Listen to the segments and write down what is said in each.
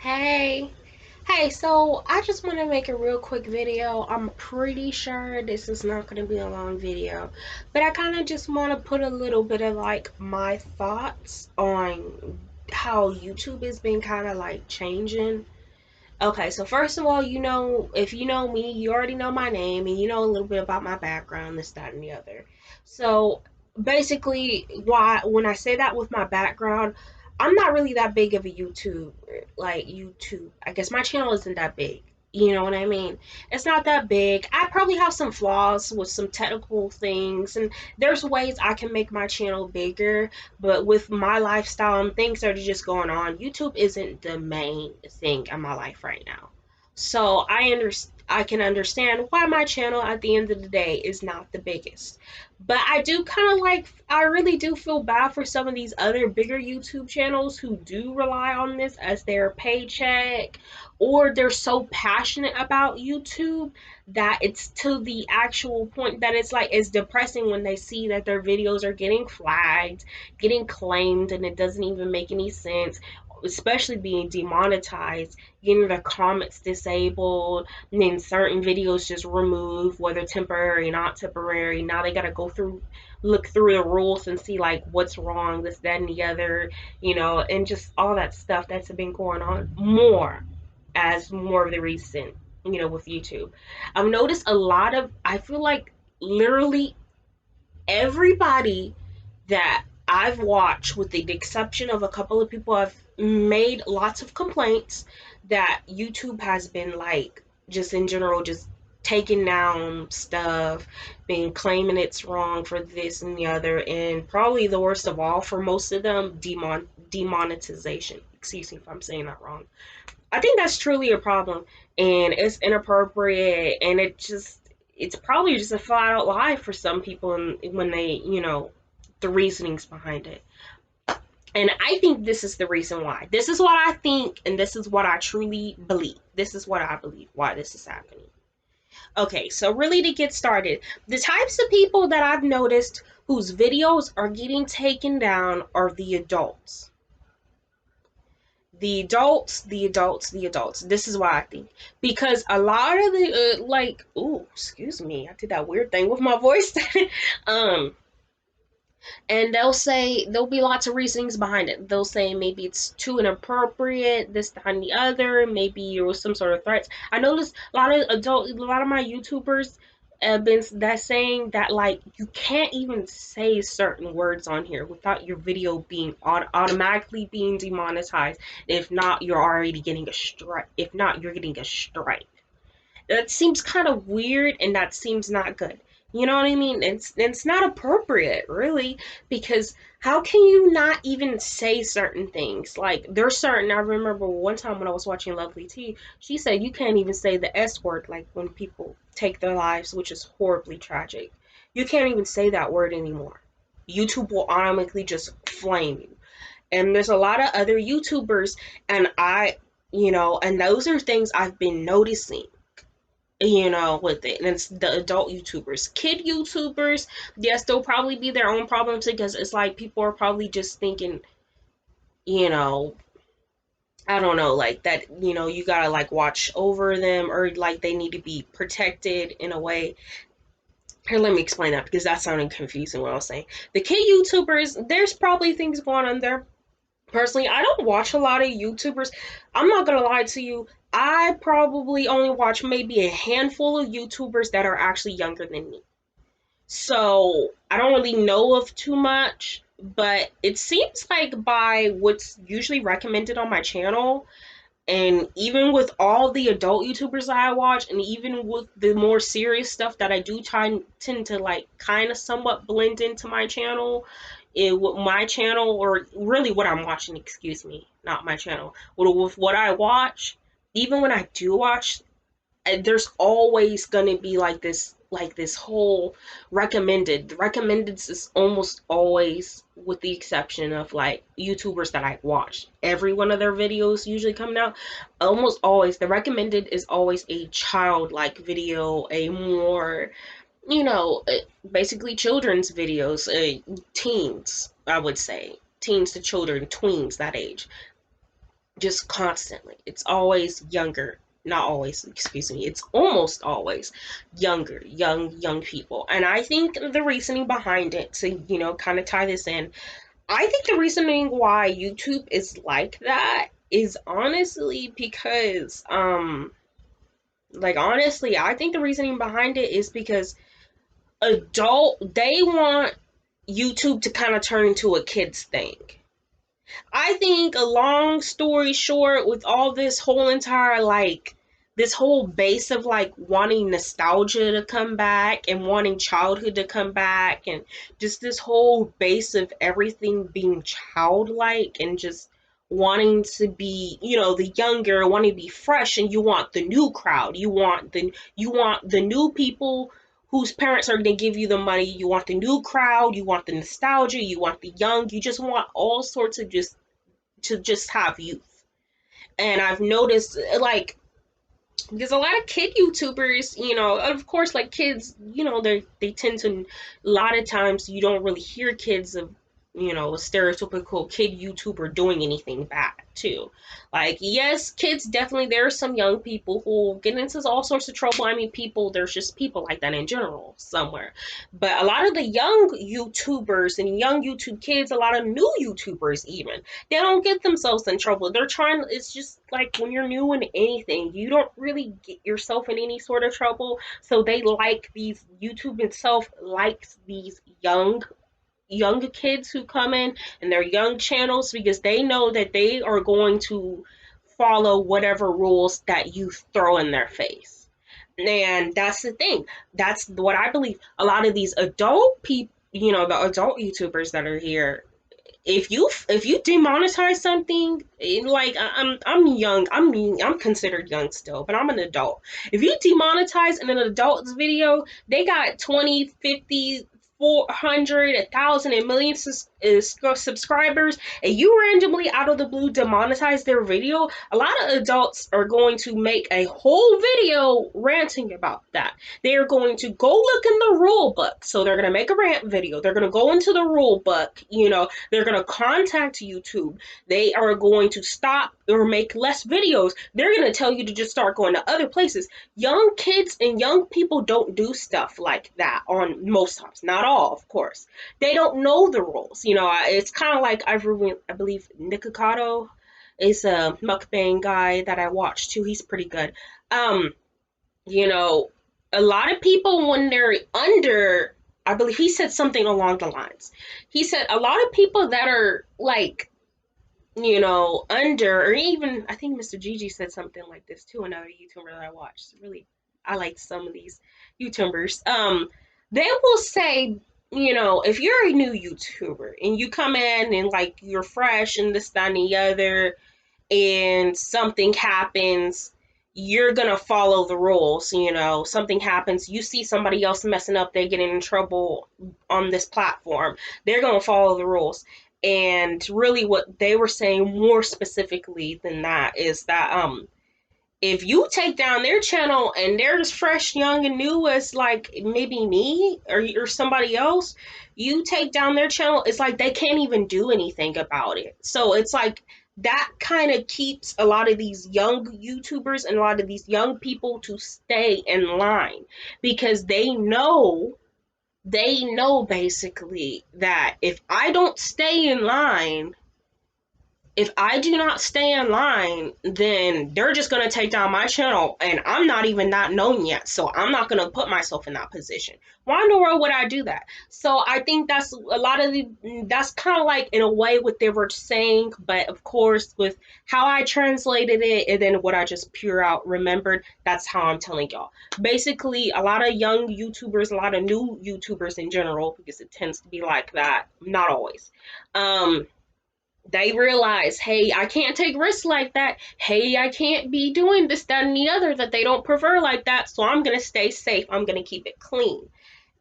Hey, hey, so I just want to make a real quick video. I'm pretty sure this is not going to be a long video, but I kind of just want to put a little bit of like my thoughts on how YouTube has been kind of like changing. Okay, so first of all, if you know me, you already know my name and you know a little bit about my background, this, that, and the other. So basically, why when I say that with my background, I'm not really that big of a YouTube. I guess my channel isn't that big. You know what I mean? It's not that big. I probably have some flaws with some technical things, and there's ways I can make my channel bigger, but with my lifestyle and things that are just going on, YouTube isn't the main thing in my life right now. So I can understand why my channel at the end of the day is not the biggest. But I really do feel bad for some of these other bigger YouTube channels who do rely on this as their paycheck, or they're so passionate about YouTube that it's to the actual point that it's depressing when they see that their videos are getting flagged, getting claimed, and it doesn't even make any sense, especially being demonetized, getting their comments disabled, and then certain videos just removed, whether temporary or not temporary. Now they gotta look through the rules and see like what's wrong, this, that, and the other, and just all that stuff that's been going on more of the recent, with YouTube. I've noticed I feel like literally everybody that I've watched, with the exception of a couple of people, have made lots of complaints that YouTube has been like, just in general, just taking down stuff, being claiming it's wrong for this and the other, and probably the worst of all for most of them, demonetization. Excuse me if I'm saying that wrong. I think that's truly a problem, and it's inappropriate, and it's probably just a flat out lie for some people, and when they, the reasonings behind it. And I think this is the reason why. This is what I think, and this is what I truly believe. This is what I believe why this is happening. Okay, so really to get started, the types of people that I've noticed whose videos are getting taken down are the adults. The adults. This is why I think, because a lot of the oh, excuse me, I did that weird thing with my voice. um, and there'll be lots of reasonings behind it. They'll say maybe it's too inappropriate, this, that, and the other. Maybe it was some sort of threats. I noticed a lot of my YouTubers have been that saying that like you can't even say certain words on here without your video being automatically being demonetized. If not, you're already getting a strike. If not, you're getting a strike. That seems kind of weird, and that seems not good. You know what I mean? It's not appropriate, really, because how can you not even say certain things? Like, there's certain, I remember one time when I was watching Lovely T, she said you can't even say the S word, like when people take their lives, which is horribly tragic. You can't even say that word anymore. YouTube will automatically just flame you. And there's a lot of other YouTubers, and and those are things I've been noticing, with it. And it's the adult YouTubers. Kid YouTubers, yes, there'll probably be their own problems, because it's like people are probably just thinking, you know, I don't know, like that, you gotta like watch over them, or like they need to be protected in a way. Here, let me explain that, because that sounded confusing what I was saying. The kid YouTubers, there's probably things going on there. Personally, I don't watch a lot of YouTubers. I'm not gonna lie to you. I probably only watch maybe a handful of YouTubers that are actually younger than me. So I don't really know of too much, but it seems like by what's usually recommended on my channel, and even with all the adult YouTubers that I watch, and even with the more serious stuff that I do tend to like kind of somewhat blend into my channel, with my channel, or really what I'm watching, excuse me, not my channel. With what I watch, even when I do watch, there's always gonna be like this whole recommended. The recommended is almost always, with the exception of like YouTubers that I watch, every one of their videos usually coming out, almost always the recommended is always a childlike video, a more, you know, uh, basically children's videos, teens, I would say, teens to children, tweens, that age. just constantly. It's always younger. Not always, excuse me. It's almost always younger, young people. And I think the reasoning behind it, to, kind of tie this in, I think the reasoning why YouTube is like that is honestly because, honestly, I think the reasoning behind it is because they want YouTube to kind of turn into a kids thing. I think, a long story short, with all this whole entire, this whole base of wanting nostalgia to come back and wanting childhood to come back, and just this whole base of everything being childlike and just wanting to be, the younger, wanting to be fresh, and you want the new crowd, you want the new people whose parents are going to give you the money, you want the new crowd, you want the nostalgia, you want the young, you just want all sorts of just have youth. And I've noticed, because a lot of kid YouTubers, of course, kids, they tend to, a lot of times you don't really hear kids of, a stereotypical kid YouTuber doing anything bad too. Yes, kids definitely, there are some young people who get into all sorts of trouble. I mean, there's just people like that in general somewhere. But a lot of the young YouTubers and young YouTube kids, a lot of new YouTubers even, they don't get themselves in trouble. It's just like when you're new in anything, you don't really get yourself in any sort of trouble. So YouTube itself likes these young kids who come in and their young channels, because they know that they are going to follow whatever rules that you throw in their face. And that's the thing. That's what I believe. A lot of these adult people, the adult YouTubers that are here, if you demonetize something, I'm young, I'm considered young still, but I'm an adult. If you demonetize in an adult's video, they got 20, 50, 400, 1,000, and millions subscribers, and you randomly out of the blue demonetize their video, a lot of adults are going to make a whole video ranting about that. They are going to go look in the rule book. So they're going to make a rant video. They're going to go into the rule book, they're going to contact YouTube. They are going to stop or make less videos. They're going to tell you to just start going to other places. Young kids and young people don't do stuff like that on most times. Not all, of course. They don't know the rules. It's kind of like, I believe Nikocado is a mukbang guy that I watch too. He's pretty good. You know, a lot of people, when they're under, I believe he said something along the lines. He said a lot of people that are under, or even I think Mr. Gigi said something like this too, another YouTuber that I watched. Really, I like some of these YouTubers. They will say, if you're a new YouTuber and you come in and you're fresh and this, that, and the other, and something happens, you're gonna follow the rules. Something happens, you see somebody else messing up, they get in trouble on this platform, they're gonna follow the rules. And really what they were saying more specifically than that is that if you take down their channel and they're as fresh, young, and new as maybe me or somebody else, you take down their channel, it's like they can't even do anything about it. So it's like that kind of keeps a lot of these young YouTubers and a lot of these young people to stay in line, because they know basically that if I don't stay in line, if I do not stay in line, then they're just going to take down my channel, and I'm not even that known yet, so I'm not going to put myself in that position. Why in the world would I do that? So I think that's that's kind of in a way what they were saying, but of course with how I translated it and then what I just pure out remembered, that's how I'm telling y'all. Basically, a lot of young YouTubers, a lot of new YouTubers in general, because it tends to be like that, not always, they realize, hey, I can't take risks like that. Hey, I can't be doing this, that, and the other that they don't prefer like that. So I'm going to stay safe. I'm going to keep it clean.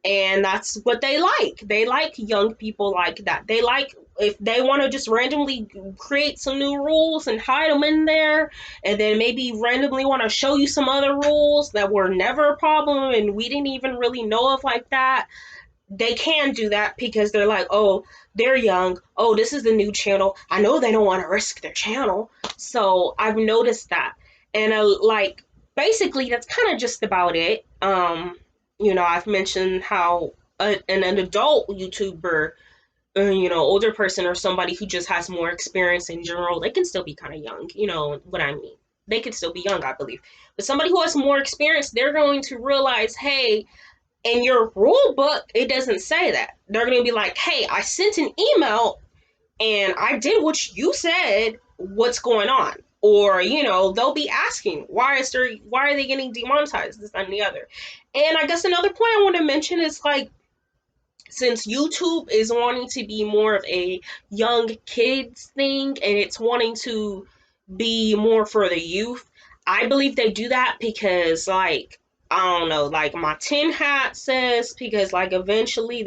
And that's what they like. They like young people like that. They like, if they want to just randomly create some new rules and hide them in there, and then maybe randomly want to show you some other rules that were never a problem and we didn't even really know of like that, they can do that because they're like, oh, they're young. Oh, this is the new channel. I know they don't want to risk their channel. So I've noticed that. And like, basically, that's kind of just about it. I've mentioned how an adult YouTuber, older person or somebody who just has more experience in general, they can still be kind of young. You know what I mean? They could still be young, I believe. But somebody who has more experience, they're going to realize, hey, in your rule book, it doesn't say that. They're going to be like, hey, I sent an email and I did what you said. What's going on? Or, they'll be asking, why are they getting demonetized? This and the other. And I guess another point I want to mention is like, since YouTube is wanting to be more of a young kids thing and it's wanting to be more for the youth, I believe they do that because, like, I don't know, like my tin hat says, because like eventually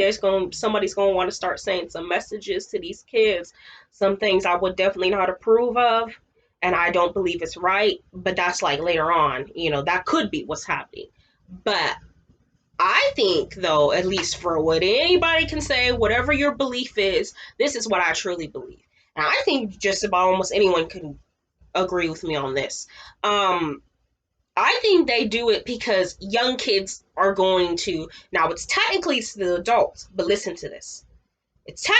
somebody's gonna want to start saying some messages to these kids, some things I would definitely not approve of, and I don't believe it's right, but that's like later on, that could be what's happening. But I think, though, at least for what anybody can say, whatever your belief is, this is what I truly believe. And I think just about almost anyone can agree with me on this. I think they do it because young kids are going to. Now, it's technically to the adults, but listen to this. It's to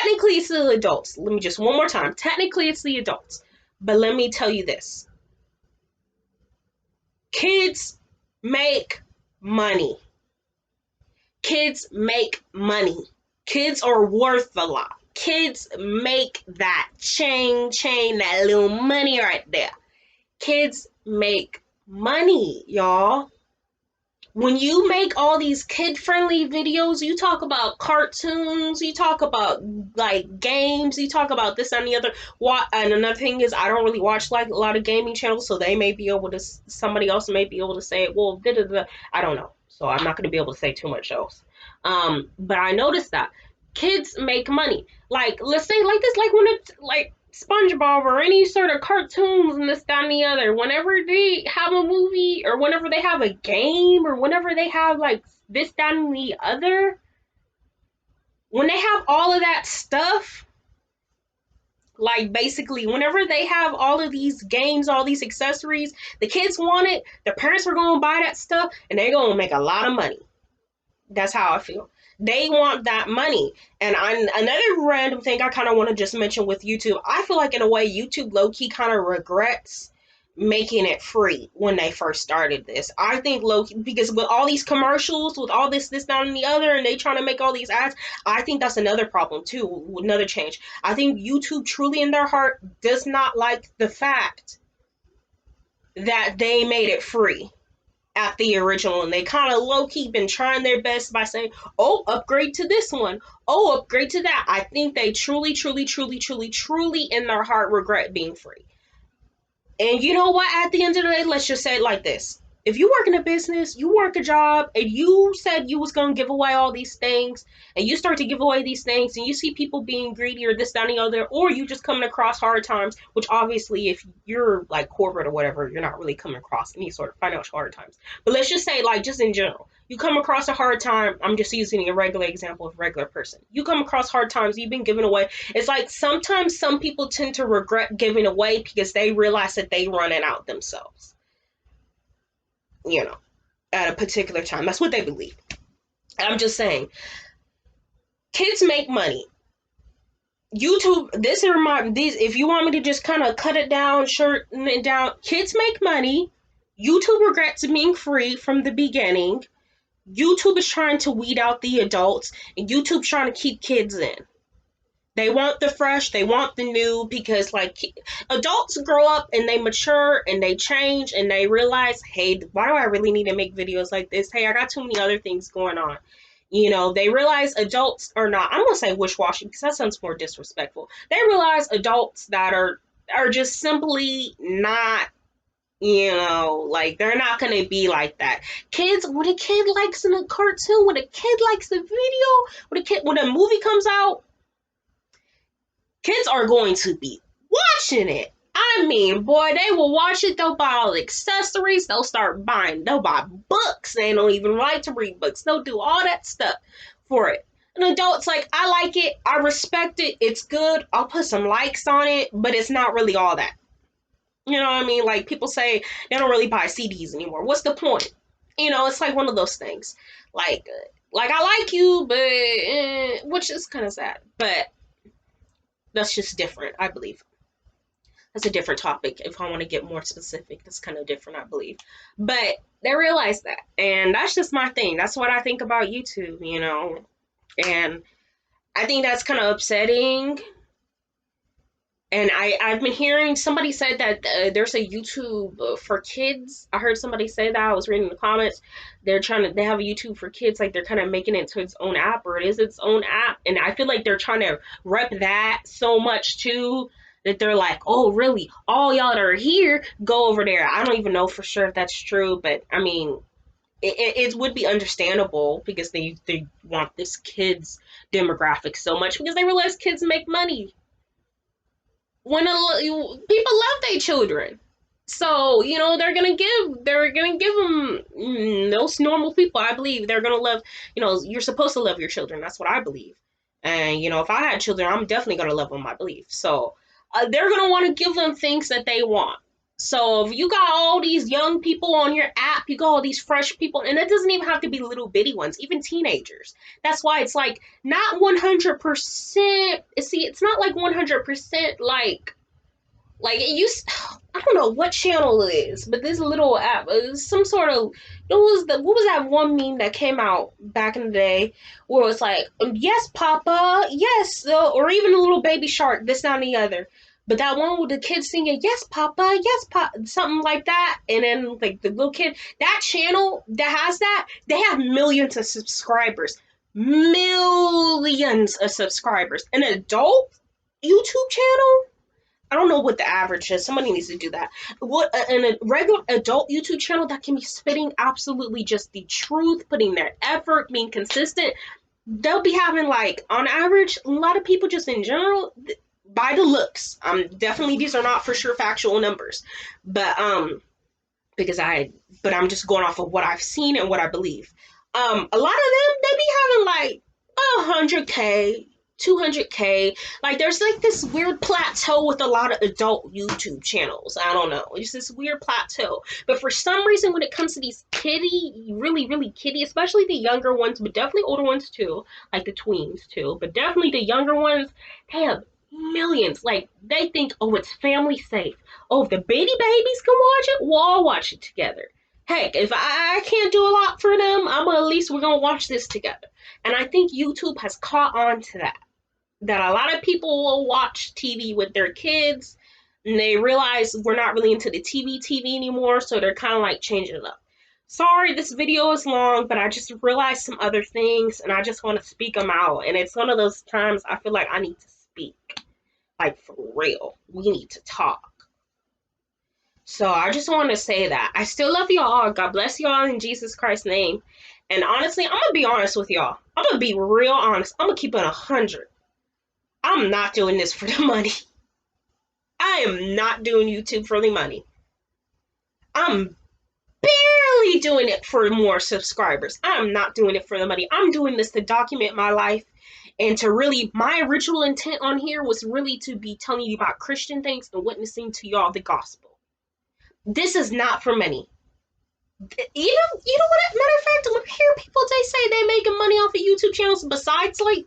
the adults. Let me just one more time. Technically, it's the adults. But let me tell you this. Kids make money. Kids make money. Kids are worth a lot. Kids make that that little money right there. Kids make money, y'all. When you make all these kid-friendly videos, you talk about cartoons, you talk about like games, you talk about this and the other. And another thing is, I don't really watch like a lot of gaming channels, so they may be able to. Somebody else may be able to say, well, I don't know. So I'm not going to be able to say too much else. But I noticed that kids make money. Like, let's say like this, like when it's like SpongeBob or any sort of cartoons and this, that, and the other, whenever they have a movie or whenever they have a game or whenever they have like this, that, and the other, when they have all of that stuff, like basically whenever they have all of these games, all these accessories, the kids want it, their parents are going to buy that stuff, and they're going to make a lot of money. That's how I feel. They want that money. And another random thing I kind of want to just mention with YouTube, I feel like in a way YouTube low-key kind of regrets making it free when they first started this. I think low-key, because with all these commercials, with all this, that, and the other, and they trying to make all these ads, I think that's another problem too, another change. I think YouTube truly in their heart does not like the fact that they made it free at the original, and they kind of low-key been trying their best by saying, oh, upgrade to this one, oh, upgrade to that. I think they truly in their heart regret being free. And you know what, at the end of the day, let's just say it like this. If you work in a business, you work a job, and you said you was going to give away all these things, and you start to give away these things, and you see people being greedy or this, that, and the other, or you just coming across hard times, which obviously if you're like corporate or whatever, you're not really coming across any sort of financial hard times. But let's just say, like, just in general, you come across a hard time. I'm just using a regular example of a regular person. You come across hard times, you've been given away. It's like sometimes some people tend to regret giving away because they realize that they running out themselves, at a particular time. That's what they believe. I'm just saying, kids make money. YouTube, if you want me to just kind of cut it down, shorten it down, kids make money. YouTube regrets being free from the beginning. YouTube is trying to weed out the adults, and YouTube's trying to keep kids in. They want the fresh, they want the new, because like adults grow up and they mature and they change and they realize, hey, why do I really need to make videos like this? Hey, I got too many other things going on. They realize adults are not, I'm going to say wish-washy because that sounds more disrespectful. They realize adults that are just simply not, like they're not going to be like that. Kids, when a kid likes a cartoon, when a kid likes a video, when a movie comes out, kids are going to be watching it. I mean, boy, they will watch it. They'll buy all the accessories. They'll buy books. They don't even like to read books. They'll do all that stuff for it. An adult's like, I like it, I respect it, it's good, I'll put some likes on it, but it's not really all that. You know what I mean? Like people say they don't really buy CDs anymore. What's the point? You know, it's like one of those things. Like I like you, but which is kind of sad. But that's just different, I believe. That's a different topic. If I want to get more specific, that's kind of different, I believe. But they realize that, and that's just my thing. That's what I think about YouTube, you know. And I think that's kind of upsetting. And I've been hearing somebody said that there's a YouTube for kids. I heard somebody say that. I was reading the comments. They have a YouTube for kids, like they're kind of making it to its own app, or it is its own app. And I feel like they're trying to rep that so much too, that they're like, oh, really? All y'all that are here, go over there. I don't even know for sure if that's true, but I mean, it would be understandable because they want this kids demographic so much because they realize kids make money when people love their children. So you know they're gonna give them those normal people. I believe they're gonna love. You know, you're supposed to love your children. That's what I believe. And you know, if I had children, I'm definitely gonna love them. I believe so. They're gonna want to give them things that they want. So if you got all these young people on your app, you got all these fresh people, and it doesn't even have to be little bitty ones, even teenagers. That's why it's like not 100%. See, it's not like 100% like it used. I don't know what channel it is, but this little app, some sort of. It was what was that one meme that came out back in the day where it was like, yes, Papa, yes, or even a little baby shark, this, that, and the other. But that one with the kids singing, yes, Papa, yes, Papa, something like that. And then, like, the little kid, that channel that has that, they have millions of subscribers. Millions of subscribers. An adult YouTube channel? I don't know what the average is. Somebody needs to do that. What a regular adult YouTube channel that can be spitting absolutely just the truth, putting their effort, being consistent. They'll be having, like, on average, a lot of people just in general, by the looks, definitely these are not for sure factual numbers, but but I'm just going off of what I've seen and what I believe. A lot of them, they be having like 100K, 200K. Like there's like this weird plateau with a lot of adult YouTube channels. I don't know. It's this weird plateau. But for some reason, when it comes to these really kiddie, especially the younger ones, but definitely older ones too, like the tweens too, but definitely the younger ones, they have millions. Like they think, oh, it's family safe. Oh, if the babies can watch it, we'll all watch it together. Heck, if I can't do a lot for them, at least we're gonna watch this together. And I think YouTube has caught on to that. That a lot of people will watch TV with their kids and they realize we're not really into the TV anymore, so they're kind of like changing it up. Sorry, this video is long, but I just realized some other things and I just want to speak them out. And it's one of those times I feel like I need to speak. Like, for real. We need to talk. So I just want to say that. I still love y'all. God bless y'all in Jesus Christ's name. And honestly, I'm going to be honest with y'all. I'm going to be real honest. I'm going to keep it 100. I'm not doing this for the money. I am not doing YouTube for the money. I'm barely doing it for more subscribers. I'm not doing it for the money. I'm doing this to document my life and to really, my original intent on here was really to be telling you about Christian things and witnessing to y'all the gospel. This is not for money. You know what? Matter of fact, I hear people say they're making money off of YouTube channels besides like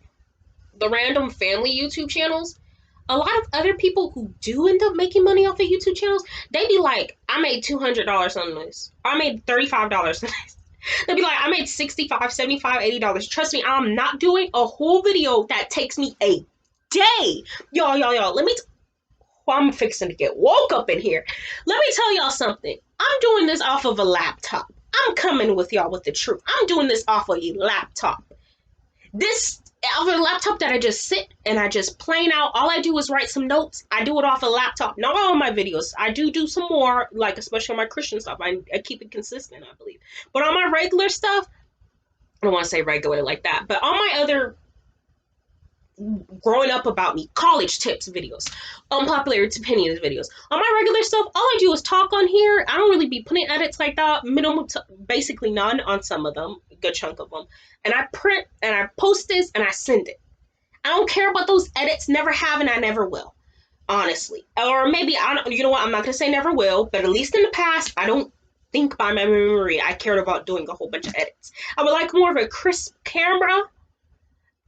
the random family YouTube channels. A lot of other people who do end up making money off of YouTube channels, they be like, I made $200 on this. I made $35 on this. They'll be like, I made $65, $75, $80. Trust me, I'm not doing a whole video that takes me a day. Y'all, let me... I'm fixing to get woke up in here. Let me tell y'all something. I'm doing this off of a laptop. I'm coming with y'all with the truth. I'm doing this off of a laptop. This off a laptop that I just sit and I just plain out. All I do is write some notes. I do it off a laptop. Not all my videos. I do some more, like especially on my Christian stuff. I keep it consistent, I believe. But on my regular stuff, I don't want to say regular like that, but on my other growing up about me, college tips videos, unpopular opinions videos, on my regular stuff, all I do is talk on here. I don't really be putting edits like that. Basically none on some of them. good chunk of them. And I print and I post this and I send it. I don't care about those edits, never have and I never will, honestly. Or maybe, I don't, you know what, I'm not going to say never will, but at least in the past, I don't think by my memory I cared about doing a whole bunch of edits. I would like more of a crisp camera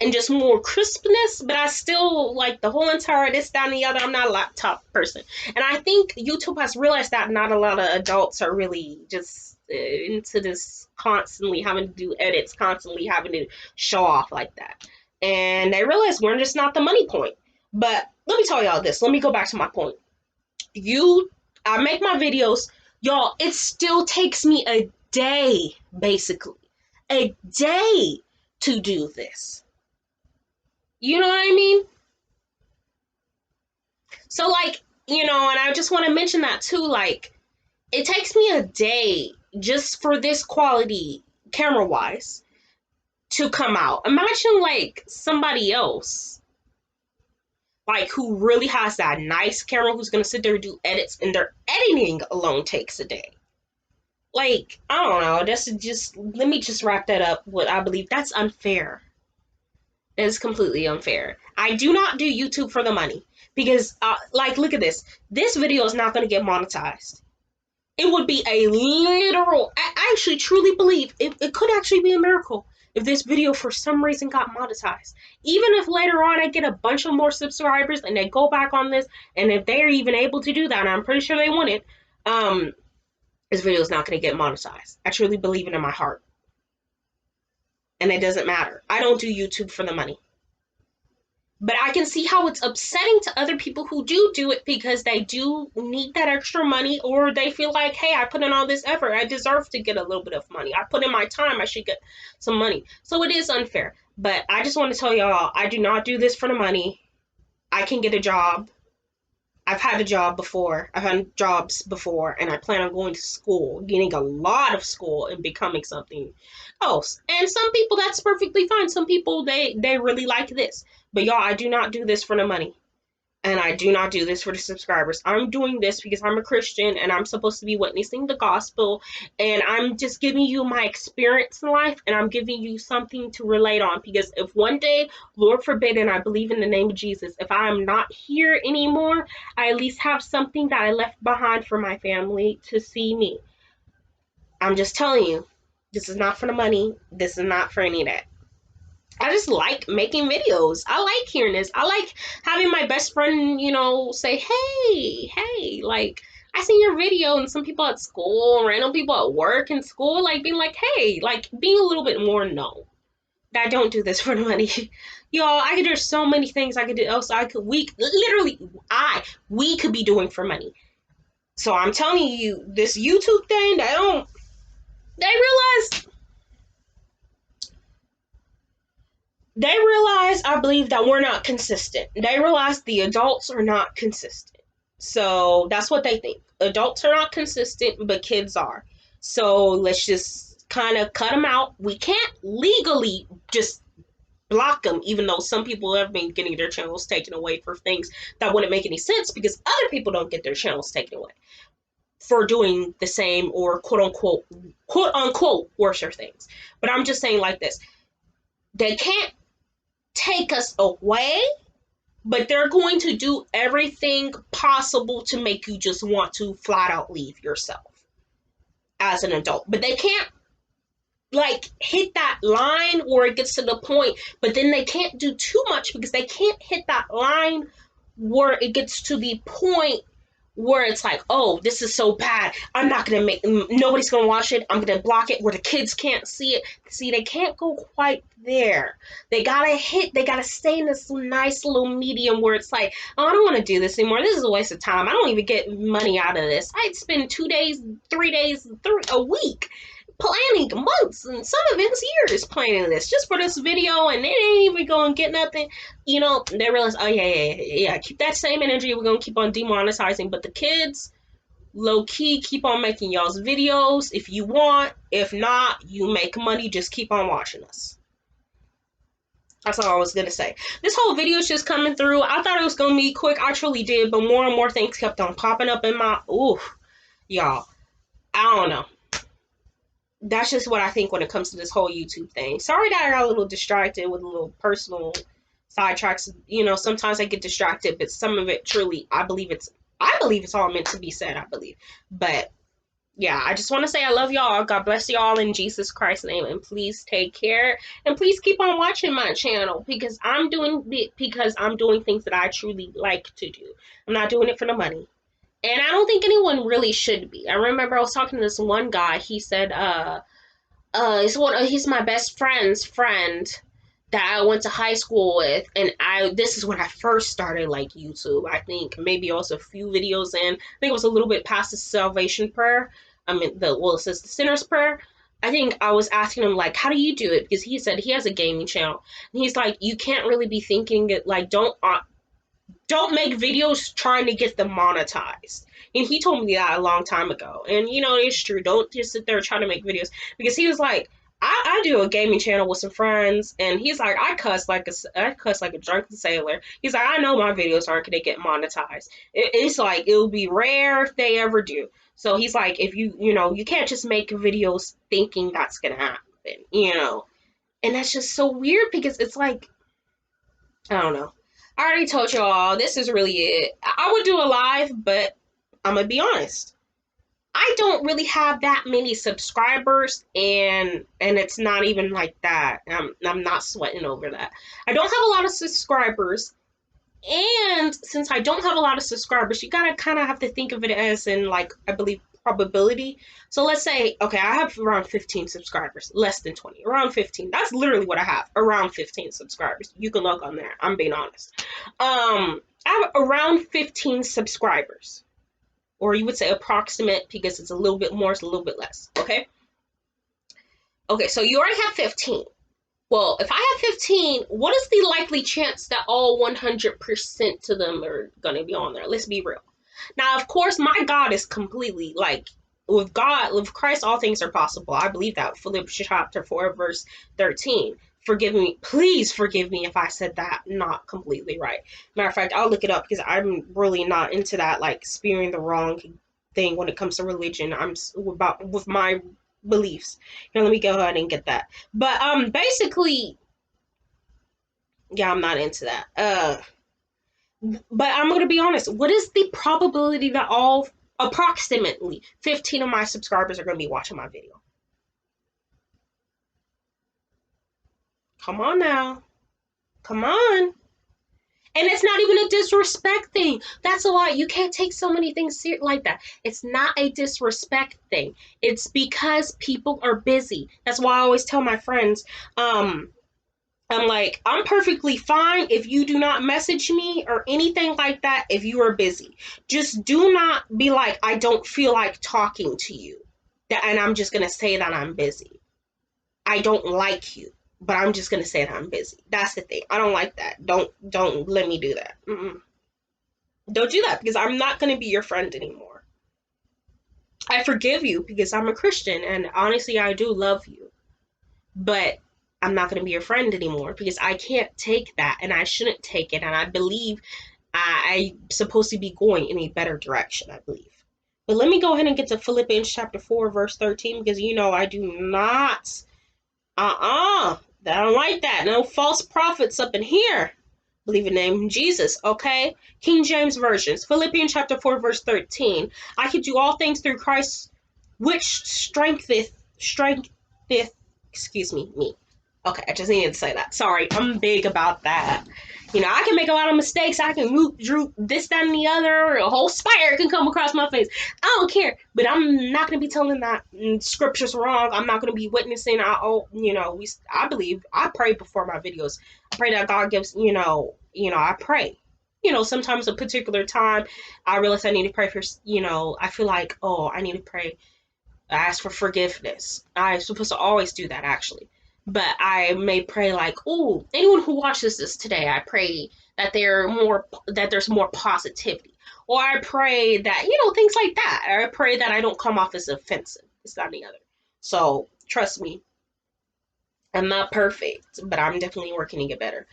and just more crispness, but I still like the whole entire this, that, and the other. I'm not a laptop person. And I think YouTube has realized that not a lot of adults are really just into this constantly having to do edits, constantly having to show off like that. And they realize we're just not the money point. But let me tell y'all this. Let me go back to my point. I make my videos, y'all, it still takes me a day, basically. A day to do this. You know what I mean? So, like, you know, and I just want to mention that too, like, it takes me a day just for this quality, camera-wise, to come out. Imagine, like, somebody else, like, who really has that nice camera, who's going to sit there and do edits, and their editing alone takes a day. Like, I don't know, that's just, let me just wrap that up. What I believe, that's unfair. It's completely unfair. I do not do YouTube for the money because, like, look at this. This video is not going to get monetized. It would be a literal, I actually truly believe it could actually be a miracle if this video for some reason got monetized. Even if later on I get a bunch of more subscribers and they go back on this, and if they're even able to do that, and I'm pretty sure they want it, this video is not going to get monetized. I truly believe it in my heart. And it doesn't matter. I don't do YouTube for the money. But I can see how it's upsetting to other people who do it because they do need that extra money, or they feel like, hey, I put in all this effort. I deserve to get a little bit of money. I put in my time. I should get some money. So it is unfair. But I just want to tell y'all, I do not do this for the money. I can get a job. I've had a job before. I've had jobs before, and I plan on going to school, getting a lot of school, and becoming something else. And some people, that's perfectly fine. Some people, they really like this. But y'all, I do not do this for the money. And I do not do this for the subscribers. I'm doing this because I'm a Christian and I'm supposed to be witnessing the gospel. And I'm just giving you my experience in life, and I'm giving you something to relate on. Because if one day, Lord forbid, and I believe in the name of Jesus, if I am not here anymore, I at least have something that I left behind for my family to see me. I'm just telling you, this is not for the money. This is not for any of that. I just like making videos. I like hearing this. I like having my best friend, you know, say, hey, like, I seen your video, and some people at school, random people at work and school, like, being like, hey, like, being a little bit more known. That I don't do this for the money. Y'all, there's so many things I could do else. We could be doing for money. So I'm telling you, this YouTube thing, they realize, I believe, that we're not consistent. They realize the adults are not consistent. So that's what they think. Adults are not consistent, but kids are. So let's just kind of cut them out. We can't legally just block them, even though some people have been getting their channels taken away for things that wouldn't make any sense, because other people don't get their channels taken away for doing the same or quote unquote worser things. But I'm just saying like this. They can't take us away, but they're going to do everything possible to make you just want to flat out leave yourself as an adult. But they can't, like, hit that line where it gets to the point, but then they can't do too much because they can't hit that line where it gets to the point where it's like, oh, this is so bad, I'm not gonna nobody's gonna watch it, I'm gonna block it where the kids can't see it. See, they can't go quite there. They gotta stay in this nice little medium where it's like, oh, I don't want to do this anymore, this is a waste of time, I don't even get money out of this, I'd spend 2 days, 3 days, a week planning months and some events years planning this just for this video, and it ain't even gonna get nothing. You know, they realize, oh yeah, keep that same energy, we're gonna keep on demonetizing. But the kids, low-key, keep on making y'all's videos if you want. If not, you make money, just keep on watching us. That's all I was gonna say. This whole video is just coming through. I thought it was gonna be quick, I truly did, but more and more things kept on popping up in my, y'all, I don't know. that's just what I think when it comes to this whole YouTube thing. Sorry that I got a little distracted with a little personal sidetracks. You know, sometimes I get distracted, but some of it truly, I believe it's all meant to be said. I believe, but yeah, I just want to say I love y'all. God bless y'all in Jesus Christ's name, and please take care. And please keep on watching my channel because I'm doing things that I truly like to do. I'm not doing it for the money. And I don't think anyone really should be. I remember I was talking to this one guy. He said, he's my best friend's friend that I went to high school with, and this is when I first started like YouTube. I think maybe also a few videos in. I think it was a little bit past the salvation prayer. I mean, it says the sinner's prayer. I think I was asking him like, how do you do it? Because he said he has a gaming channel, and he's like, you can't really be thinking it like don't make videos trying to get them monetized. And he told me that a long time ago. And you know, it's true. Don't just sit there trying to make videos. Because he was like, I do a gaming channel with some friends, and he's like, I cuss like a drunken sailor. He's like, I know my videos aren't gonna get monetized. It's like it'll be rare if they ever do. So he's like, if you can't just make videos thinking that's gonna happen, And that's just so weird because it's like, I don't know. I already told y'all, this is really it. I would do a live, but I'm going to be honest. I don't really have that many subscribers, and it's not even like that. I'm not sweating over that. I don't have a lot of subscribers, and since I don't have a lot of subscribers, you gotta kind of have to think of it as in, like, I believe probability. So let's say, okay, I have around 15 subscribers, less than 20, around 15. That's literally what I have, around 15 subscribers. You can look on there. I'm being honest. I have around 15 subscribers, or you would say approximate because it's a little bit more, it's a little bit less. Okay. Okay, so you already have 15. Well, if I have 15, what is the likely chance that all 100% to them are going to be on there? Let's be real. Now, of course, my God is completely like, with God, with Christ, all things are possible. I believe that. Philippians chapter 4, verse 13. Forgive me. Please forgive me if I said that not completely right. Matter of fact, I'll look it up because I'm really not into that, like, spewing the wrong thing when it comes to religion. I'm about with my beliefs. Here, let me go ahead and get that. But basically, yeah, I'm not into that. But I'm gonna be honest. What is the probability that all approximately 15 of my subscribers are gonna be watching my video? Come on now. Come on. And it's not even a disrespect thing. That's a lot. You can't take so many things like that. It's not a disrespect thing. It's because people are busy. That's why I always tell my friends, I'm like, I'm perfectly fine if you do not message me or anything like that if you are busy. Just do not be like, I don't feel like talking to you. And I'm just going to say that I'm busy. I don't like you, but I'm just going to say that I'm busy. That's the thing. I don't like that. Don't let me do that. Don't do that because I'm not going to be your friend anymore. I forgive you because I'm a Christian and honestly, I do love you. But I'm not going to be your friend anymore because I can't take that and I shouldn't take it. And I believe I'm supposed to be going in a better direction, I believe. But let me go ahead and get to Philippians chapter 4, verse 13, because I do not, I don't like that. No false prophets up in here. Believe in the name of Jesus, okay? King James Versions, Philippians chapter 4, verse 13. I can do all things through Christ, which strengtheth, me. Okay, I just needed to say that. Sorry, I'm big about that. I can make a lot of mistakes. I can droop this, that, and the other. A whole spider can come across my face. I don't care. But I'm not going to be telling that scripture's wrong. I'm not going to be witnessing. I believe, I pray before my videos. I pray that God gives, I pray. Sometimes a particular time, I realize I need to pray for, I feel like, I need to pray. I ask for forgiveness. I'm supposed to always do that, actually. But I may pray like, oh, anyone who watches this today, I pray that there's more positivity. Or I pray that, things like that. Or I pray that I don't come off as offensive. It's not the other. So, trust me, I'm not perfect, but I'm definitely working to get better.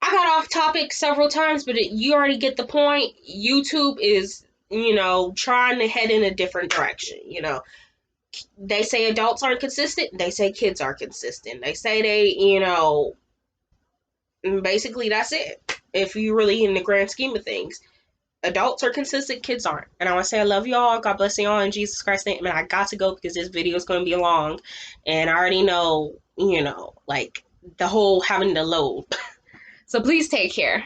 I got off topic several times, but you already get the point. YouTube is, trying to head in a different direction, They say adults aren't consistent. They say kids are consistent. They say they, you know, basically that's it. If you really in the grand scheme of things, adults are consistent, kids aren't. And I want to say I love y'all. God bless y'all in Jesus Christ's name. And I got to go because this video is going to be long. And I already know, you know, like the whole having to load. So please take care.